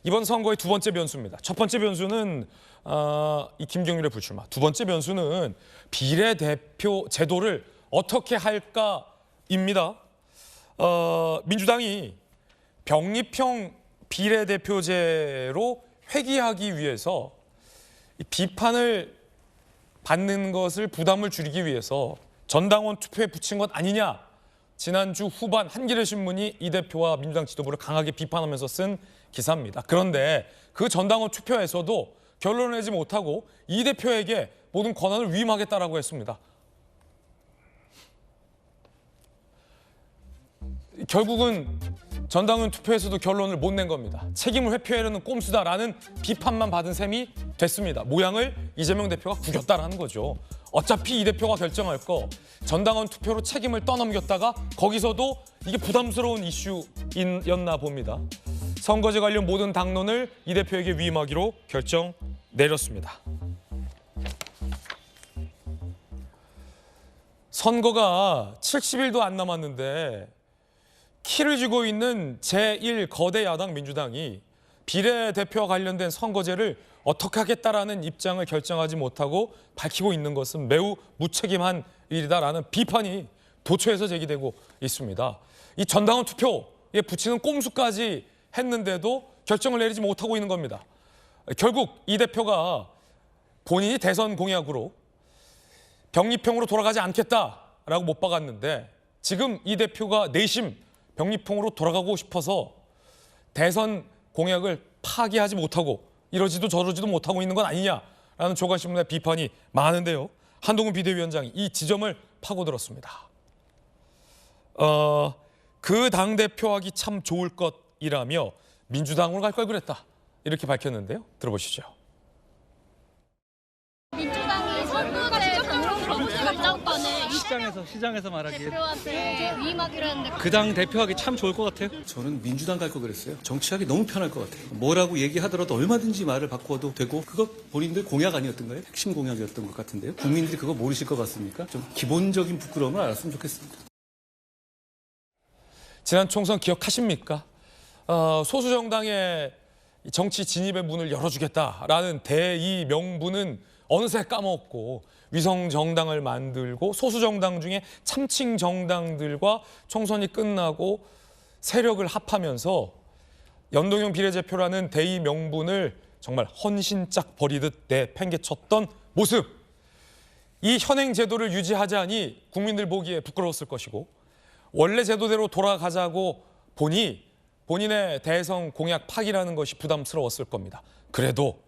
이번 선거의 두 번째 변수입니다. 첫 번째 변수는 이 김경률의 불출마. 두 번째 변수는 비례대표 제도를 어떻게 할까입니다. 민주당이 병립형 비례대표제로 회귀하기 위해서 이 비판을 받는 것을 부담을 줄이기 위해서 전당원 투표에 붙인 것 아니냐. 지난주 후반 한겨레 신문이 이 대표와 민주당 지도부를 강하게 비판하면서 쓴 기사입니다. 그런데 그 전당원 투표에서도 결론을 내지 못하고 이 대표에게 모든 권한을 위임하겠다라고 했습니다. 결국은 전당원 투표에서도 결론을 못 낸 겁니다. 책임을 회피하려는 꼼수다라는 비판만 받은 셈이 됐습니다. 모양을 이재명 대표가 구겼다라는 거죠. 어차피 이 대표가 결정할 거 전당원 투표로 책임을 떠넘겼다가 거기서도 이게 부담스러운 이슈였나 봅니다. 선거제 관련 모든 당론을 이 대표에게 위임하기로 결정 내렸습니다. 선거가 70일도 안 남았는데 키를 쥐고 있는 제1 거대 야당 민주당이 비례대표와 관련된 선거제를 어떻게 하겠다라는 입장을 결정하지 못하고 밝히고 있는 것은 매우 무책임한 일이다라는 비판이 도처에서 제기되고 있습니다. 이 전당원 투표에 붙이는 꼼수까지 했는데도 결정을 내리지 못하고 있는 겁니다. 결국 이 대표가 본인이 대선 공약으로 병립형으로 돌아가지 않겠다라고 못 박았는데 지금 이 대표가 내심 병립형으로 돌아가고 싶어서 대선 공약을 파기하지 못하고 이러지도 저러지도 못하고 있는 건 아니냐라는 조간신문의 비판이 많은데요. 한동훈 비대위원장이 이 지점을 파고들었습니다. 그 당대표하기 참 좋을 것이라며 민주당으로 갈 걸 그랬다. 이렇게 밝혔는데요. 들어보시죠. 민주당이 선거제 당론 정권을 시장에서 말하기에 대표한테 위임하기로 했는데 그 당 대표하기 참 좋을 것 같아요. 저는 민주당 갈 거 그랬어요. 정치하기 너무 편할 것 같아요. 뭐라고 얘기하더라도 얼마든지 말을 바꿔도 되고 그거 본인들 공약 아니었던가요? 핵심 공약이었던 것 같은데요. 국민들이 그거 모르실 것 같습니까? 좀 기본적인 부끄러움을 알았으면 좋겠습니다. 지난 총선 기억하십니까? 소수 정당의 정치 진입의 문을 열어주겠다라는 대의 명분은 어느새 까먹고 위성 정당을 만들고 소수 정당 중에 참칭 정당들과 총선이 끝나고 세력을 합하면서 연동형 비례대표라는 대의 명분을 정말 헌신짝 버리듯 내팽개쳤던 모습. 이 현행 제도를 유지하자니 국민들 보기에 부끄러웠을 것이고 원래 제도대로 돌아가자고 보니 본인의 대선 공약 파기라는 것이 부담스러웠을 겁니다. 그래도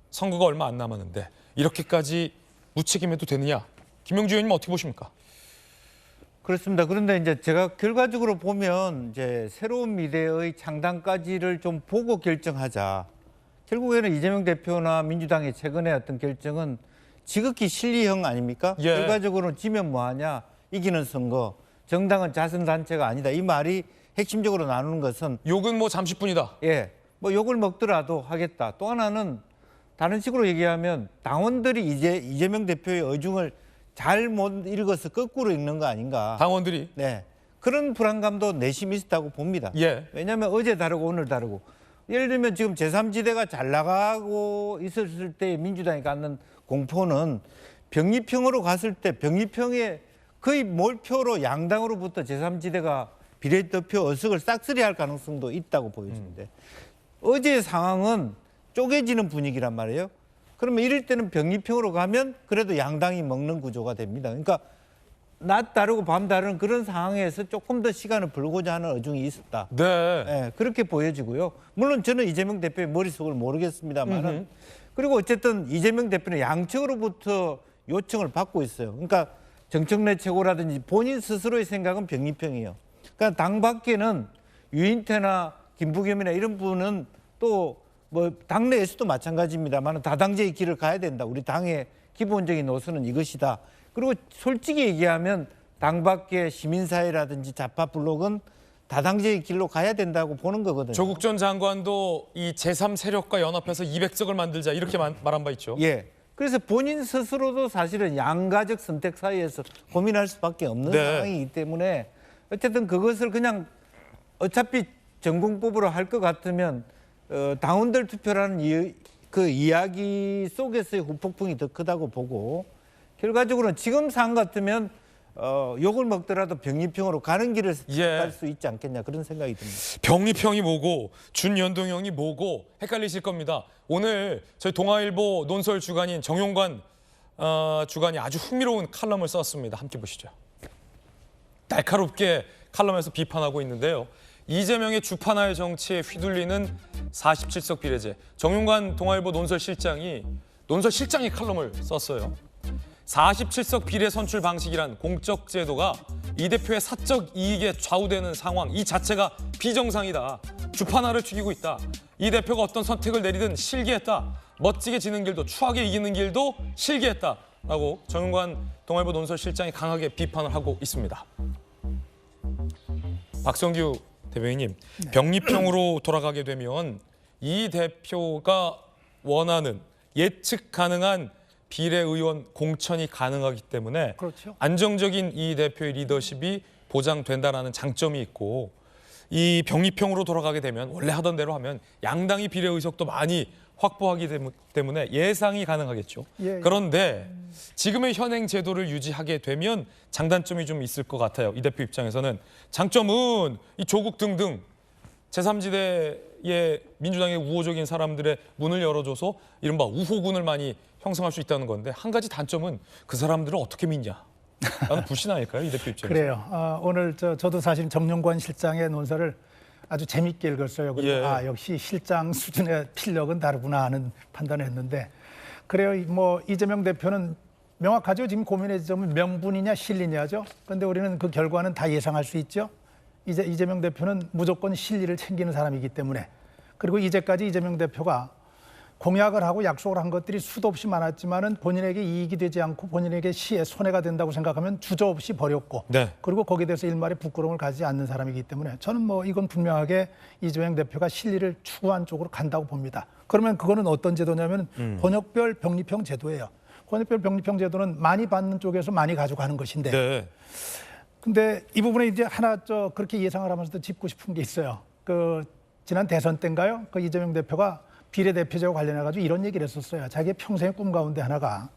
선거가 얼마 안 남았는데 이렇게까지 무책임해도 되느냐? 김명주 의원님 어떻게 보십니까? 그렇습니다. 그런데 이제 제가 결과적으로 보면 이제 새로운 미래의 창당까지를 좀 보고 결정하자. 결국에는 이재명 대표나 민주당의 최근의 어떤 결정은 지극히 실리형 아닙니까? 예. 결과적으로는 지면 뭐하냐? 이기는 선거. 정당은 자선단체가 아니다. 이 말이 핵심적으로 나누는 것은 욕은 뭐 잠시뿐이다. 예, 뭐 욕을 먹더라도 하겠다. 또 하나는 다른 식으로 얘기하면 당원들이 이재명 대표의 의중을 잘 못 읽어서 거꾸로 읽는 거 아닌가. 당원들이. 네, 그런 불안감도 내심 있었다고 봅니다. 예. 왜냐하면 어제 다르고 오늘 다르고. 예를 들면 지금 제3지대가 잘 나가고 있었을 때 민주당이 갖는 공포는 병립형으로 갔을 때 병립형의 거의 몰표로 양당으로부터 제3지대가 비례대표 의석을 싹쓸이할 가능성도 있다고 보여집니다. 어제의 상황은 쪼개지는 분위기란 말이에요. 그러면 이럴 때는 병립형으로 가면 그래도 양당이 먹는 구조가 됩니다. 그러니까 낮 다르고 밤 다른 그런 상황에서 조금 더 시간을 벌고자 하는 의중이 있었다. 네. 네, 그렇게 보여지고요. 물론 저는 이재명 대표의 머릿속을 모르겠습니다만 그리고 어쨌든 이재명 대표는 양측으로부터 요청을 받고 있어요. 그러니까 정청래 최고라든지 본인 스스로의 생각은 병립형이에요. 그러니까 당 밖에는 유인태나 김부겸이나 이런 분은 또 뭐 당내에서도 마찬가지입니다만 다당제의 길을 가야 된다. 우리 당의 기본적인 노선은 이것이다. 그리고 솔직히 얘기하면 당 밖의 시민사회라든지 좌파 블록은 다당제의 길로 가야 된다고 보는 거거든요. 조국 전 장관도 이 제3 세력과 연합해서 200석을 만들자 이렇게 말한 바 있죠. 예. 그래서 본인 스스로도 사실은 양가적 선택 사이에서 고민할 수밖에 없는 네. 상황이기 때문에 어쨌든 그것을 그냥 어차피 전공법으로 할 것 같으면 당원들 투표라는 그 이야기 속에서의 후폭풍이 더 크다고 보고 결과적으로는 지금 상황 같으면 욕을 먹더라도 병리평으로 가는 길을 갈 수 있지 않겠냐 그런 생각이 듭니다. 병리평이 뭐고 준연동형이 뭐고 헷갈리실 겁니다. 오늘 저희 동아일보 논설 주간인 정용관 주간이 아주 흥미로운 칼럼을 썼습니다. 함께 보시죠. 날카롭게 칼럼에서 비판하고 있는데요. 이재명의 주판화의 정치에 휘둘리는 47석 비례제. 정용관 동아일보 논설실장이 칼럼을 썼어요. 47석 비례 선출 방식이란 공적 제도가 이 대표의 사적 이익에 좌우되는 상황 이 자체가 비정상이다. 주판화를 죽이고 있다. 이 대표가 어떤 선택을 내리든 실기했다. 멋지게 지는 길도 추하게 이기는 길도 실기했다. 라고 정용관 동아일보 논설실장이 강하게 비판을 하고 있습니다. 박성규 대변인님, 병리평으로 돌아가게 되면 이 대표가 원하는 예측 가능한 비례의원 공천이 가능하기 때문에 그렇죠. 안정적인 이 대표의 리더십이 보장된다는 장점이 있고 이 병리평으로 돌아가게 되면 원래 하던 대로 하면 양당이 비례 의석도 많이 확보하기 때문에 예상이 가능하겠죠. 예. 그런데 지금의 현행 제도를 유지하게 되면 장단점이 좀 있을 것 같아요. 이 대표 입장에서는 장점은 이 조국 등등 제3지대의 민주당의 우호적인 사람들의 문을 열어줘서 이른바 우호군을 많이 형성할 수 있다는 건데 한 가지 단점은 그 사람들을 어떻게 믿냐. 나는 불신 아닐까요? 이 대표 입장에서. 그래요. 오늘 저도 사실 정용관 실장의 논설을 아주 재밌게 읽었어요. 그리고 예. 역시 실장 수준의 필력은 다르구나 하는 판단을 했는데 그래요. 뭐 이재명 대표는 명확하죠. 지금 고민의 지점은 명분이냐 실리냐죠. 그런데 우리는 그 결과는 다 예상할 수 있죠. 이재명 대표는 무조건 실리를 챙기는 사람이기 때문에 그리고 이제까지 이재명 대표가 공약을 하고 약속을 한 것들이 수도 없이 많았지만은 본인에게 이익이 되지 않고 본인에게 시에 손해가 된다고 생각하면 주저없이 버렸고 네. 그리고 거기에 대해서 일말의 부끄러움을 가지지 않는 사람이기 때문에 저는 뭐 이건 분명하게 이재명 대표가 실리를 추구한 쪽으로 간다고 봅니다. 그러면 그거는 어떤 제도냐면 권역별 병리평 제도예요. 권역별 병리평 제도는 많이 받는 쪽에서 많이 가져가는 것인데 네. 근데 이 부분에 이제 하나 그렇게 예상을 하면서도 짚고 싶은 게 있어요. 그 지난 대선 때인가요? 그 이재명 대표가 비례대표제와 관련해가지고 이런 얘기를 했었어요. 자기의 평생의 꿈 가운데 하나가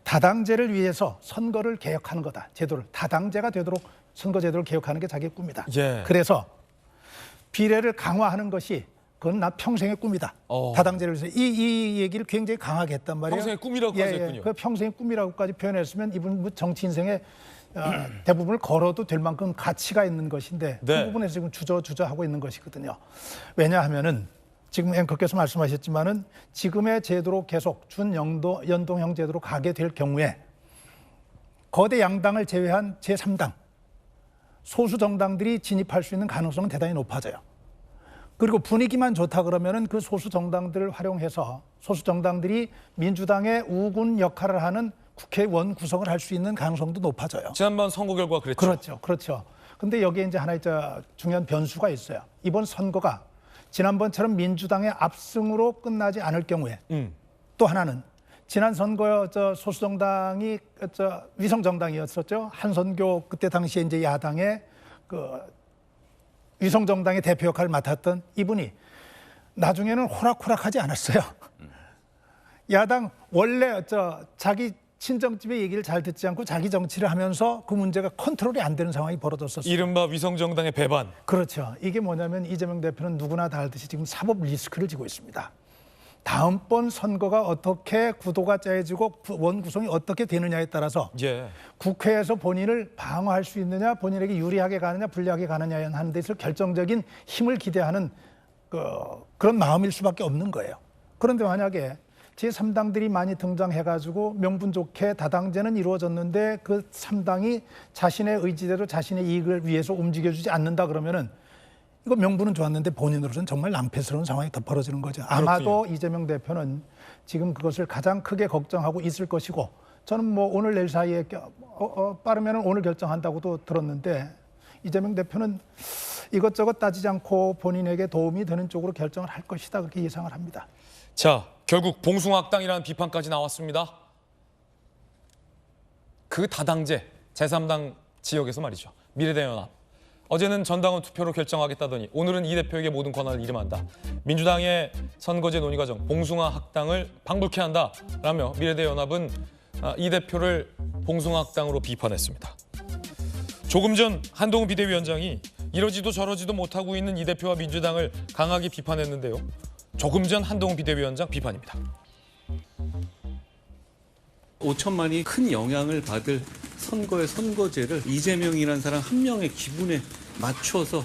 다당제를 위해서 선거를 개혁하는 거다. 제도를 다당제가 되도록 선거 제도를 개혁하는 게 자기의 꿈이다. 예. 그래서 비례를 강화하는 것이 그건 나 평생의 꿈이다. 다당제를 위해서 이 얘기를 굉장히 강하게 했단 말이에요. 평생의 꿈이라고까지 했군요. 그 평생의 꿈이라고까지 표현했으면 이분 정치 인생의 대부분을 걸어도 될 만큼 가치가 있는 것인데 네. 그 부분에서 지금 주저하고 있는 것이거든요. 왜냐하면은 지금 앵커께서 말씀하셨지만은 지금의 제도로 계속 준연동형 제도로 가게 될 경우에 거대 양당을 제외한 제3당 소수 정당들이 진입할 수 있는 가능성은 대단히 높아져요. 그리고 분위기만 좋다 그러면은 그 소수 정당들을 활용해서 소수 정당들이 민주당의 우군 역할을 하는 국회의원 구성을 할 수 있는 가능성도 높아져요. 지난번 선거 결과 그랬죠. 그렇죠. 근데 여기에 이제 하나의 중요한 변수가 있어요. 이번 선거가 지난번처럼 민주당의 압승으로 끝나지 않을 경우에 또 하나는 지난 선거 소수 정당이 위성 정당이었었죠. 한선교 그때 당시에 이제 야당의 그 위성 정당의 대표 역할을 맡았던 이분이 나중에는 호락호락하지 않았어요. 야당 원래 자기 친정집의 얘기를 잘 듣지 않고 자기 정치를 하면서 그 문제가 컨트롤이 안 되는 상황이 벌어졌었어요. 이른바 위성정당의 배반. 그렇죠. 이게 뭐냐면 이재명 대표는 누구나 다 알듯이 지금 사법 리스크를 지고 있습니다. 다음번 선거가 어떻게 구도가 짜여지고 원 구성이 어떻게 되느냐에 따라서 예. 국회에서 본인을 방어할 수 있느냐, 본인에게 유리하게 가느냐, 불리하게 가느냐 하는 데서 결정적인 힘을 기대하는 그런 마음일 수밖에 없는 거예요. 그런데 만약에 제3당들이 많이 등장해가지고 명분 좋게 다당제는 이루어졌는데 그 3당이 자신의 의지대로 자신의 이익을 위해서 움직여주지 않는다 그러면은 이거 명분은 좋았는데 본인으로서는 정말 낭패스러운 상황이 더 벌어지는 거죠. 아마도 이재명 대표는 지금 그것을 가장 크게 걱정하고 있을 것이고 저는 뭐 오늘 내일 사이에 빠르면 오늘 결정한다고도 들었는데 이재명 대표는 이것저것 따지지 않고 본인에게 도움이 되는 쪽으로 결정을 할 것이다 그렇게 예상을 합니다. 자, 결국 봉숭아학당이라는 비판까지 나왔습니다. 그 다당제 제3당 지역에서 말이죠. 미래대연합 어제는 전당원 투표로 결정하겠다더니 오늘은 이 대표에게 모든 권한을 이름한다. 민주당의 선거제 논의 과정 봉숭아 학당을 방불케 한다라며 미래대연합은 이 대표를 봉숭아 학당으로 비판했습니다. 조금 전 한동훈 비대위원장이 이러지도 저러지도 못하고 있는 이 대표와 민주당을 강하게 비판했는데요. 조금 전 한동훈 비대위원장 비판입니다. 5천만이 큰 영향을 받을 선거의 선거제를 이재명이라는 사람 한 명의 기분에 맞춰서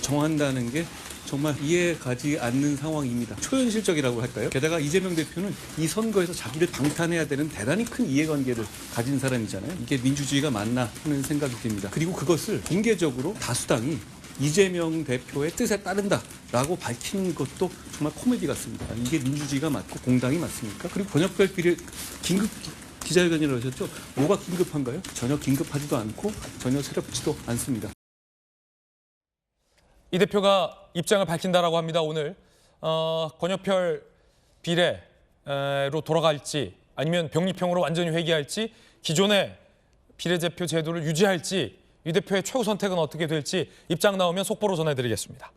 정한다는 게 정말 이해가지 않는 상황입니다. 초현실적이라고 할까요? 게다가 이재명 대표는 이 선거에서 자기를 방탄해야 되는 대단히 큰 이해관계를 가진 사람이잖아요. 이게 민주주의가 맞나 하는 생각이 듭니다. 그리고 그것을 공개적으로 다수당이 이재명 대표의 뜻에 따른다라고 밝히는 것도 정말 코미디 같습니다. 이게 민주주의가 맞고 공당이 맞습니까? 그리고 권역별 비례 긴급 기자회견이라고 하셨죠? 뭐가 긴급한가요? 전혀 긴급하지도 않고 전혀 새롭지도 않습니다. 이 대표가 입장을 밝힌다라고 합니다. 오늘 권역별 비례로 돌아갈지 아니면 병립형으로 완전히 회귀할지 기존의 비례대표 제도를 유지할지 이 대표의 최후 선택은 어떻게 될지 입장 나오면 속보로 전해드리겠습니다.